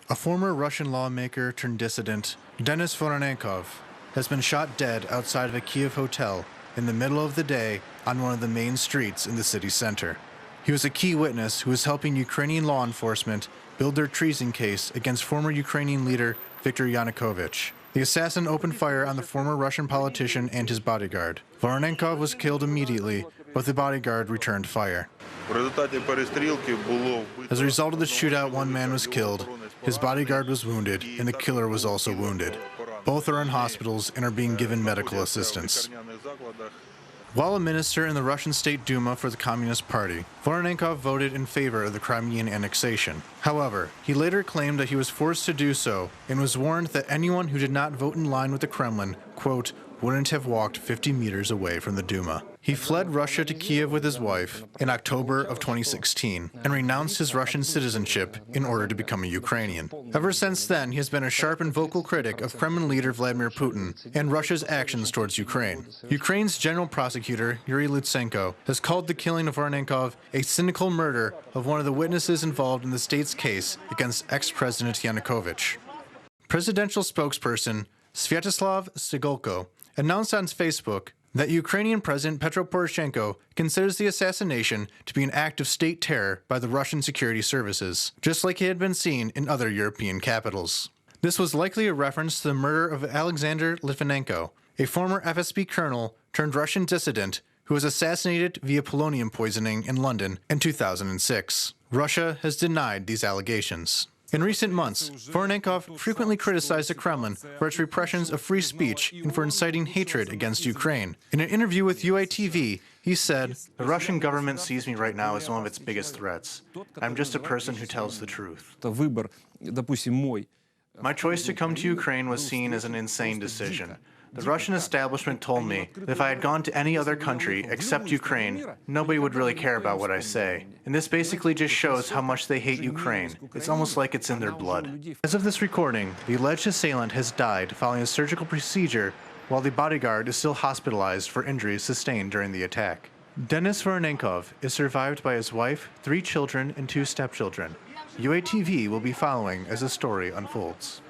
A former Russian lawmaker turned dissident, Denis Voronenkov, has been shot dead outside of a Kyiv hotel in the middle of the day on one of the main streets in the city center. He was a key witness who was helping Ukrainian law enforcement build their treason case against former Ukrainian leader Viktor Yanukovych. The assassin opened fire on the former Russian politician and his bodyguard. Voronenkov was killed immediately, but the bodyguard returned fire. As a result of the shootout, one man was killed, his bodyguard was wounded, and the killer was also wounded. Both are in hospitals and are being given medical assistance. While a minister in the Russian State Duma for the Communist Party, Voronenkov voted in favor of the Crimean annexation. However, he later claimed that he was forced to do so and was warned that anyone who did not vote in line with the Kremlin, quote, wouldn't have walked 50 meters away from the Duma. He fled Russia to Kyiv with his wife in October of 2016 and renounced his Russian citizenship in order to become a Ukrainian. Ever since then, he has been a sharp and vocal critic of Kremlin leader Vladimir Putin and Russia's actions towards Ukraine. Ukraine's general prosecutor, Yuri Lutsenko, has called the killing of Voronenkov a cynical murder of one of the witnesses involved in the state's case against ex-President Yanukovych. Presidential spokesperson Sviatoslav Sigolko announced on Facebook that Ukrainian President Petro Poroshenko considers the assassination to be an act of state terror by the Russian security services, just like it had been seen in other European capitals. This was likely a reference to the murder of Alexander Litvinenko, a former FSB colonel turned Russian dissident who was assassinated via polonium poisoning in London in 2006. Russia has denied these allegations. In recent months, Voronenkov frequently criticized the Kremlin for its repressions of free speech and for inciting hatred against Ukraine. In an interview with UATV, he said, "The Russian government sees me right now as one of its biggest threats. I'm just a person who tells the truth. My choice to come to Ukraine was seen as an insane decision. The Russian establishment told me that if I had gone to any other country except Ukraine, nobody would really care about what I say. And this basically just shows how much they hate Ukraine. It's almost like it's in their blood." As of this recording, the alleged assailant has died following a surgical procedure, while the bodyguard is still hospitalized for injuries sustained during the attack. Denis Voronenkov is survived by his wife, 3 children, and 2 stepchildren. UATV will be following as the story unfolds.